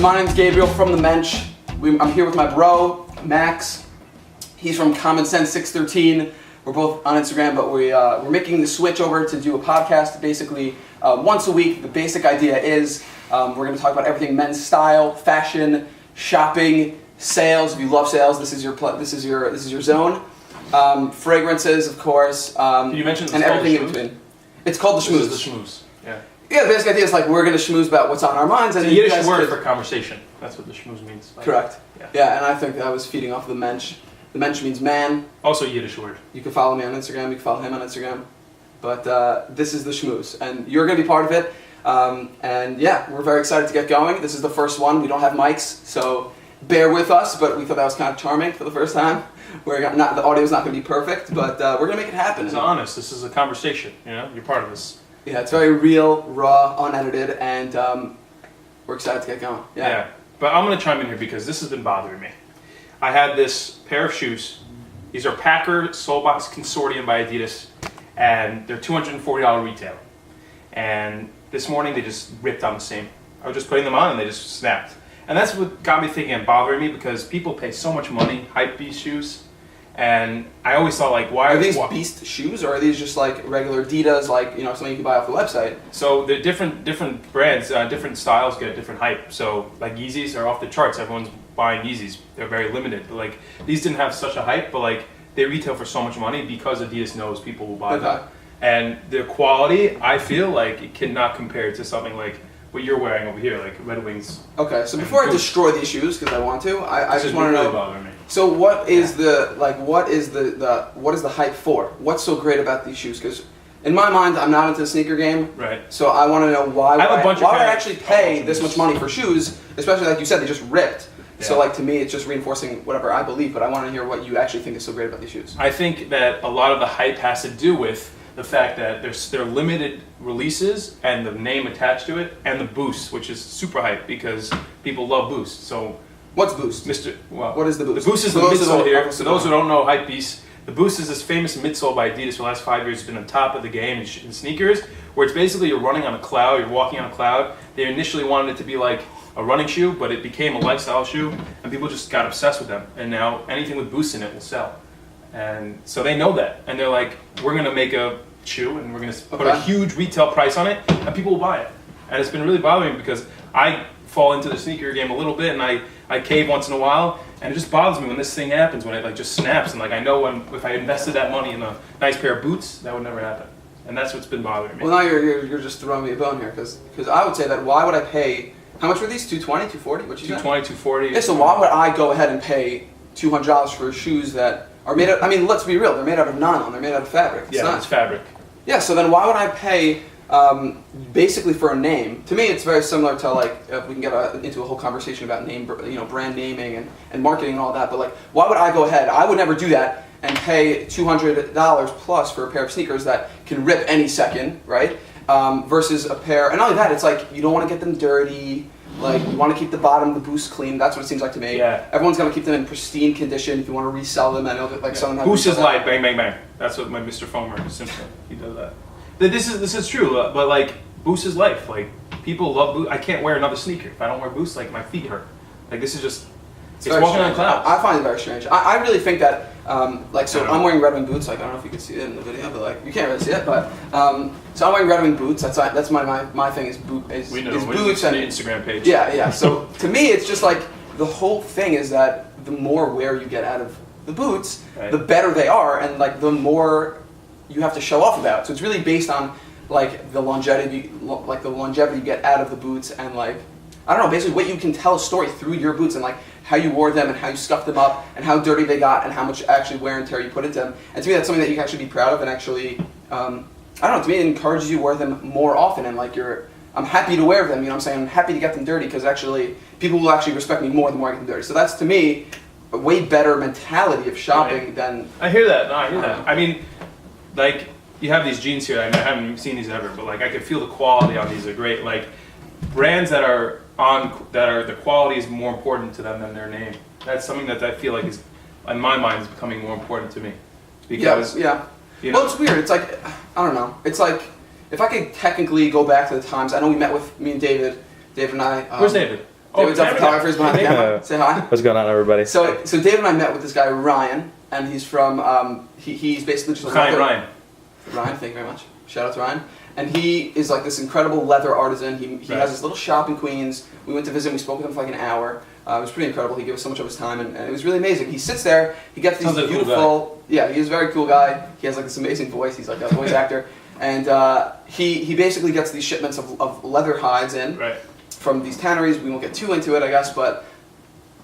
My name's Gabriel from the Mensch. I'm here with my bro, Max. He's from Common Sense 613. We're both on Instagram, but we're making the switch over to do a podcast basically once a week. The basic idea is we're going to talk about everything men's style, fashion, shopping, sales. If you love sales, this is your zone. Fragrances, of course. Can you mention and everything in between. It's called the schmooze. This is the schmooze. Yeah. Yeah, the basic idea is like we're going to schmooze about what's on our minds. It's a Yiddish word for conversation. That's what the schmooze means. Like, correct. Yeah, and I think that I was feeding off the Mensch. The Mensch means man. Also a Yiddish word. You can follow me on Instagram. You can follow him on Instagram. But this is the schmooze, and you're going to be part of it. And yeah, we're very excited to get going. This is the first one. We don't have mics, so bear with us. But we thought that was kind of charming for the first time. The audio's not going to be perfect, but we're going to make it happen. It's honest. This is a conversation. You know, you're part of this. Yeah, it's very real, raw, unedited, and we're excited to get going. Yeah. But I'm going to chime in here because this has been bothering me. I had this pair of shoes. These are Packer Soulbox Consortium by Adidas, and they're $240 retail. And this morning they just ripped on the seam. I was just putting them on and they just snapped. And that's what got me thinking and bothering me because people pay so much money, hype beast shoes. And I always thought, like, why are these beast shoes, or are these just like regular Adidas, like, you know, something you can buy off the website? So they're different brands, different styles get a different hype. So like Yeezys are off the charts. Everyone's buying Yeezys. They're very limited. But like these didn't have such a hype, but like they retail for so much money because Adidas knows people will buy them. And the quality, I feel like it cannot compare to something like what you're wearing over here, like Red Wings. Okay, so before I destroy these shoes, because I want to, I just want to know. Bothering me. So what is what is the hype for? What's so great about these shoes? Because in my mind, I'm not into the sneaker game. Right. So I want to know why would I actually pay shoes. this much money for shoes, especially like you said, they just ripped. Yeah. So like to me, it's just reinforcing whatever I believe. But I want to hear what you actually think is so great about these shoes. I think that a lot of the hype has to do with the fact that they're limited releases and the name attached to it, and the Boost, which is super hype because people love Boost. So what's Boost? What is the Boost? The Boost is the midsole here. So those who don't know hype beast, the Boost is this famous midsole by Adidas for the last 5 years. It's been on top of the game in sneakers, where it's basically you're running on a cloud, you're walking on a cloud. They initially wanted it to be like a running shoe, but it became a lifestyle shoe, and people just got obsessed with them. And now anything with Boost in it will sell. And so they know that, and they're like, we're gonna make a shoe, and we're gonna put a huge retail price on it, and people will buy it. And it's been really bothering me because I fall into the sneaker game a little bit, and I cave once in a while, and it just bothers me when this thing happens, when it like just snaps, and like I know if I invested that money in a nice pair of boots, that would never happen. And that's what's been bothering me. Well, now you're just throwing me a bone here, because I would say that why would I pay? How much were these? $220, $240? What you said? $220, $240. Yeah. So why would I go ahead and pay $200 for shoes that are made out? I mean, let's be real. They're made out of nylon. They're made out of fabric. It's fabric. Yeah. So then why would I pay basically for a name? To me, it's very similar to like if we can get into a whole conversation about brand naming and marketing and all that. But like, why would I go ahead? I would never do that and pay $200 plus for a pair of sneakers that can rip any second, right? Versus a pair, and not only that, it's like you don't want to get them dirty. Like you want to keep the bottom of the Boost clean. That's what it seems like to me. Yeah. Everyone's gonna keep them in pristine condition. If you want to resell them, I know that like some of them. Boost is life, bang bang bang. That's what my Mr. Foamer Simpson. He does that. This is true, but like Boost is life. Like people love Boost. I can't wear another sneaker if I don't wear Boost. Like my feet hurt. Like this is just. It's walking on clouds. I find it very strange. I really think that, I'm wearing Red Wing boots. Like I don't know if you can see it in the video, but like you can't really see it. But so I'm wearing Red Wing boots. That's my thing is boots we and the Instagram page. Yeah. So to me, it's just like the whole thing is that the more wear you get out of the boots, the better they are, and like the more you have to show off about. So it's really based on like the longevity you get out of the boots, and like I don't know, basically what you can tell a story through your boots and like how you wore them and how you scuffed them up and how dirty they got and how much actually wear and tear you put into them. And to me, that's something that you can actually be proud of and actually, I don't know, to me it encourages you to wear them more often and like I'm happy to wear them, you know what I'm saying? I'm happy to get them dirty because actually people will actually respect me more the more I get them dirty. So that's to me a way better mentality of shopping than... I hear that, I mean, like you have these jeans here, I haven't seen these ever, but like I can feel the quality on these are great. Like brands that are the quality is more important to them than their name. That's something that I feel like is, in my mind, is becoming more important to me. Because yeah. Well, it's weird. It's like I don't know. It's like if I could technically go back to the times. I know we met with me and David and I. Where's David? David's our photographer, is behind the camera. Say hi. What's going on, everybody? So David and I met with this guy Ryan, and he's from he's basically just Ryan. Ryan, thank you very much. Shout out to Ryan. And he is like this incredible leather artisan. He has this little shop in Queens. We went to visit him. We spoke with him for like an hour. It was pretty incredible. He gave us so much of his time, and it was really amazing. He sits there. He gets these beautiful. Cool, yeah, he's a very cool guy. He has like this amazing voice. He's like a voice actor, and he basically gets these shipments of leather hides in from these tanneries. We won't get too into it, I guess, but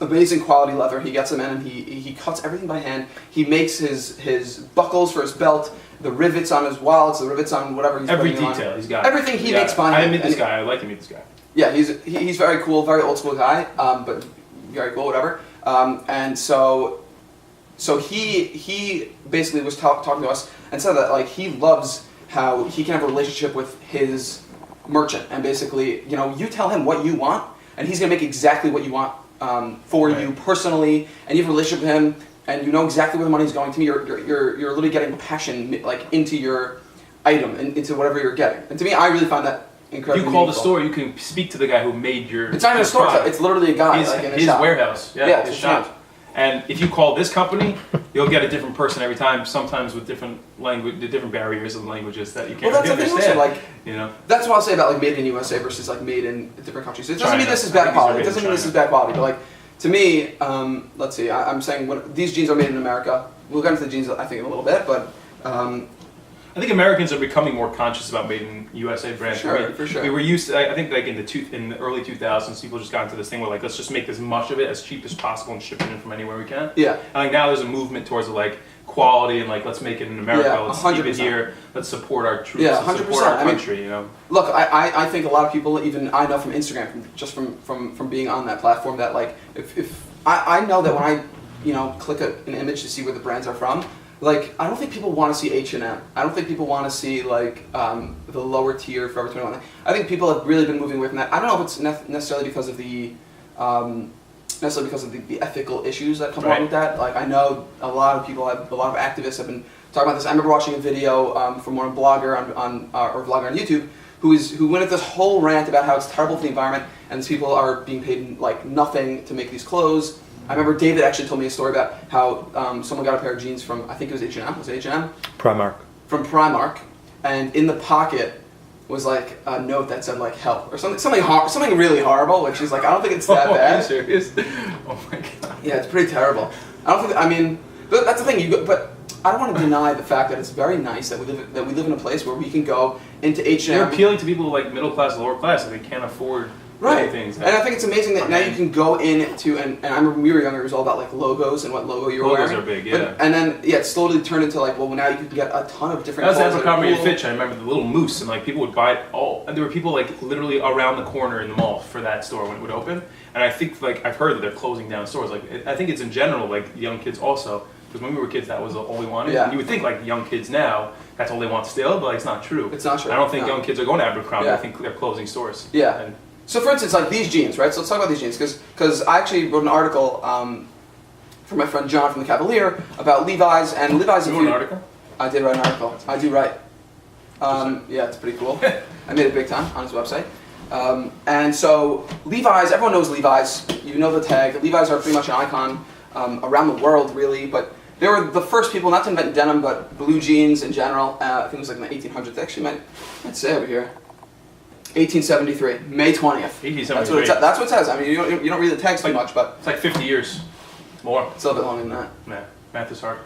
amazing quality leather. He gets them in, and he cuts everything by hand. He makes his buckles for his belt, the rivets on his wallets, the rivets on whatever he's every putting detail on. He's got everything he makes by hand. I met this guy. I'd like to meet this guy. Yeah, he's very cool, very old school guy, but very cool, whatever. And so he basically was talking to us and said that like he loves how he can have a relationship with his merchant, and basically, you know, you tell him what you want, and he's gonna make exactly what you want for you personally, and you have a relationship with him, and you know exactly where the money's going. To me, you're literally getting passion like into your item and into whatever you're getting. And to me, I really find that incredibly You call meaningful. the store, you can speak to the guy who made your. It's not even a store; it's literally a guy in his shop. warehouse. Yeah, his shop. Huge. And if you call this company, you'll get a different person every time. Sometimes with different language, the different barriers of languages that you can't Well, that's the thing also, like, you know. That's what I'll say about like made in USA versus like made in different countries. It doesn't mean this is China. bad quality. It doesn't mean this is bad quality. But like to me, let's see. I'm saying these jeans are made in America. We'll get into the jeans I think in a little bit, but. I think Americans are becoming more conscious about made in USA brands. For sure. We were used to, I think like in the early 2000s, people just got into this thing where like, let's just make as much of it as cheap as possible and ship it in from anywhere we can. Yeah. And like now there's a movement towards like quality and like, let's make it in America, let's 100%. keep it here, let's support our troops, Yeah, let's 100%. support our country, you know. Look, I think a lot of people, even I know from Instagram, from being on that platform, that like, if I know that when I, you know, click an image to see where the brands are from, like, I don't think people want to see H&M. I don't think people want to see, like, the lower tier Forever 21. I think people have really been moving away from that. I don't know if it's necessarily because of the ethical issues that come along with that. Like, I know a lot of activists have been talking about this. I remember watching a video from one blogger or vlogger on YouTube who went at this whole rant about how it's terrible for the environment and these people are being paid, like, nothing to make these clothes. I remember David actually told me a story about how someone got a pair of jeans from, I think it was H&M. Was it H&M? Primark. From Primark, and in the pocket was like a note that said like help or something really horrible. Which is like, I don't think it's that bad. Are you serious? Oh my god. Yeah, it's pretty terrible. I don't think. I mean, but that's the thing. But I don't want to deny the fact that it's very nice that we live in a place where we can go into H&M. They're appealing to people like middle class, lower class, and they can't afford. Things and I think it's amazing that now you can go into, and I remember when we were younger, it was all about like logos and what logo you were wearing. Logos are big, yeah. And then, it slowly turned into like, well, now you can get a ton of different. That was Abercrombie and Fitch. I remember the little moose, and like people would buy it all. And there were people like literally around the corner in the mall for that store when it would open. And I think like I've heard that they're closing down stores. Like I think it's in general like young kids also. Because when we were kids, that was all we wanted. Yeah. And you would think like young kids now, that's all they want still, but like, it's not true. It's not true. I don't think young kids are going to Abercrombie. I think they're closing stores. Yeah. And so for instance, like these jeans, right? So let's talk about these jeans, because I actually wrote an article for my friend John from the Cavalier about Levi's, and Levi's. You wrote an article? I did write an article. I do write. Yeah, it's pretty cool. I made it big time on his website. And so Levi's, everyone knows Levi's. You know the tag. Levi's are pretty much an icon around the world, really. But they were the first people not to invent denim, but blue jeans in general. I think it was like in the 1800s. Actually, might say over here. 1873, May 20th. 1873. That's what it says. I mean, you don't read the tags too much, but it's like 50 years. More. It's a little bit longer than that. Yeah, math is hard.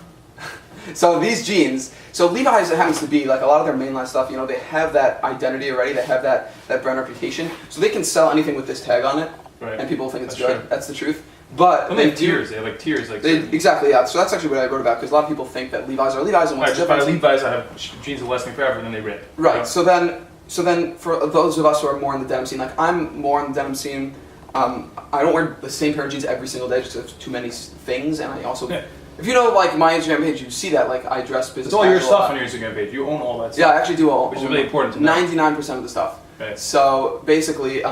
So these jeans, so Levi's, it happens to be like a lot of their mainline stuff, you know, they have that identity already, they have that brand reputation, so they can sell anything with this tag on it, and people think it's good. True. That's the truth. But they have tiers. They have like tiers. Like exactly, yeah. So that's actually what I wrote about, because a lot of people think that Levi's are Levi's and what's the difference? By Levi's, I have jeans that last me forever, and then they rip. Right. You know? So then, for those of us who are more in the denim scene, like I'm more in the denim scene. I don't wear the same pair of jeans every single day, just have too many things, and I also. Yeah. If you know, like, my Instagram page, you see that, like, I dress business. It's all your stuff on your Instagram page. You own all that stuff. Yeah, I actually do own. Which is really important to know. 99% of the stuff. Okay. So, basically,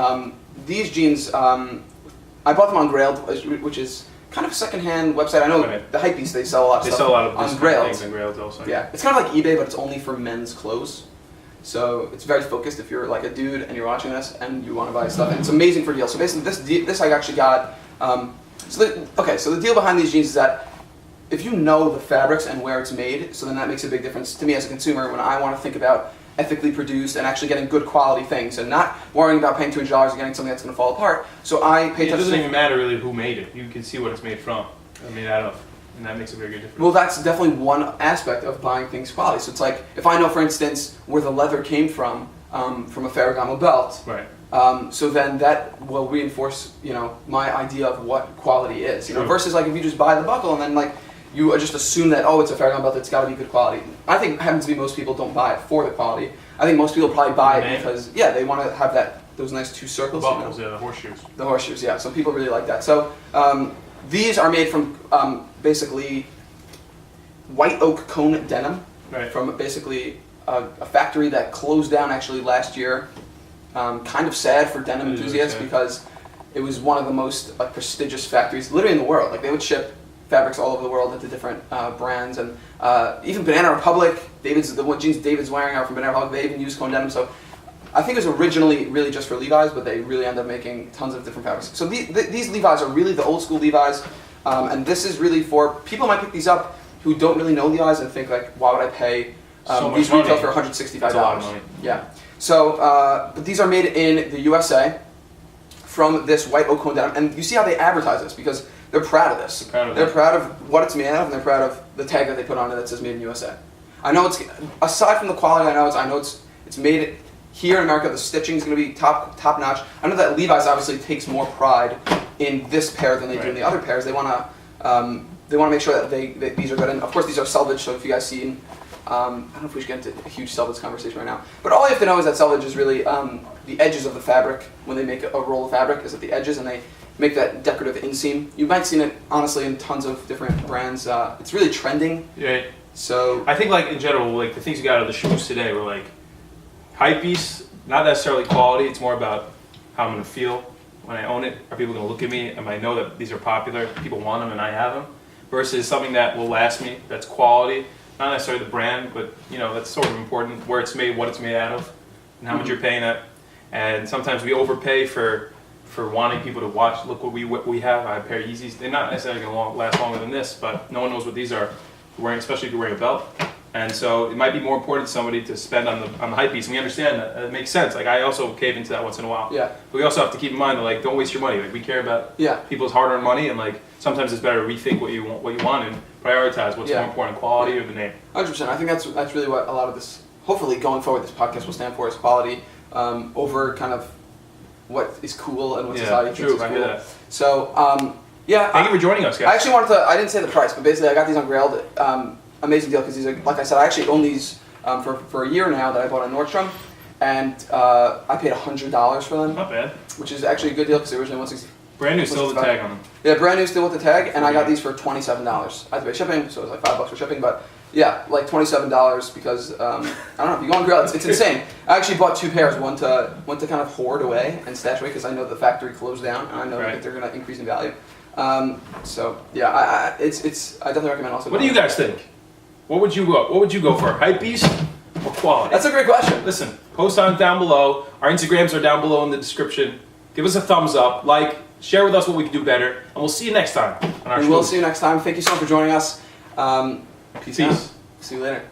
these jeans, I bought them on Grailed, which is kind of a secondhand website. I know the Hypebeast, they sell a lot of stuff. They sell a lot of on things Grailed. on Grailed also. Yeah, it's kind of like eBay, but it's only for men's clothes. So it's very focused if you're like a dude and you're watching this and you want to buy stuff. And it's amazing for deals. So basically this I actually got, so the deal behind these jeans is that if you know the fabrics and where it's made, so then that makes a big difference to me as a consumer when I want to think about ethically produced and actually getting good quality things and not worrying about paying $200 and getting something that's going to fall apart. So I pay attention. It doesn't even matter really who made it. You can see what it's made from. Made out of. And that makes a very good difference. Well, that's definitely one aspect of buying things quality. So it's like, if I know, for instance, where the leather came from a Ferragamo belt, right. So then that will reinforce, my idea of what quality is. Versus like if you just buy the buckle and then like you just assume that, oh, it's a Ferragamo belt, it's got to be good quality. I think it happens to be most people don't buy it for the quality. I think most people probably buy it because, they want to have those nice two circles. The buckles, the horseshoes. The horseshoes, yeah. Some people really like that. So these are made from basically white oak cone denim, right. From basically a factory that closed down actually last year. Kind of sad for denim enthusiasts because it was one of the most prestigious factories literally in the world. Like they would ship fabrics all over the world into different brands, and even Banana Republic, the jeans David's wearing are from Banana Republic. They even use cone denim. So I think it was originally really just for Levi's, but they really end up making tons of different fabrics. So these Levi's are really the old school Levi's, and this is really for people who might pick these up who don't really know Levi's and think like, why would I pay these retail for $165? That's a lot of money. Yeah. So, but these are made in the USA from this white oak cone denim, and you see how they advertise this because they're proud of this. They're proud of what it's made out of, and they're proud of the tag that they put on it that says "Made in USA." I know it's aside from the quality. I know it's made here in America. The stitching is going to be top notch. I know that Levi's obviously takes more pride in this pair than they do in the other pairs. They want to make sure that these are good, and of course these are selvage. So if you guys seen, I don't know if we should get into a huge selvage conversation right now, but all you have to know is that selvage is really the edges of the fabric. When they make a roll of fabric, is at the edges, and they make that decorative inseam. You might have seen it honestly in tons of different brands. It's really trending. Yeah. So I think like in general, like the things you got out of the shoes today were like hypebeast, not necessarily quality. It's more about how I'm gonna feel when I own it. Are people gonna look at me? Am I know that these are popular? People want them, and I have them. Versus something that will last me. That's quality. Not necessarily the brand, but that's sort of important. Where it's made, what it's made out of, and how much you're paying that. And sometimes we overpay for wanting people to watch. Look what we have. I have a pair of Yeezys. They're not necessarily gonna last longer than this, but no one knows what these are. Especially if you're wearing a belt. And so it might be more important to somebody to spend on the hype piece. And we understand that. It makes sense. Like I also cave into that once in a while. Yeah. But we also have to keep in mind that don't waste your money. Like we care about people's hard-earned money, and sometimes it's better to rethink what you want and prioritize what's more important, quality or the name. 100%. I think that's really what a lot of this, hopefully going forward, this podcast will stand for, is quality over kind of what is cool and what society thinks is cool. I hear that. So thank you for joining us, guys. I actually I didn't say the price, but basically I got these on Grailed. Amazing deal because these are, like I said, I actually own these for a year now that I bought on Nordstrom, and I paid $100 for them. Not bad. Which is actually a good deal because they originally $160. Brand new, still with the tag on them. Yeah, brand new, still with the tag, and I got these for $27. I had to pay shipping, so it was like $5 for shipping, but yeah, like $27 because I don't know, if you go on Grailed, it's insane. I actually bought two pairs, one to kind of hoard away and stash away because I know the factory closed down and I know that they're going to increase in value. So yeah, I definitely recommend also. What do you guys think? What would you go for? Hypebeast or quality? That's a great question. Listen, post on down below. Our Instagrams are down below in the description. Give us a thumbs up, share with us what we can do better, and we'll see you next time on our show. We will see you next time. Thank you so much for joining us. Peace. See you later.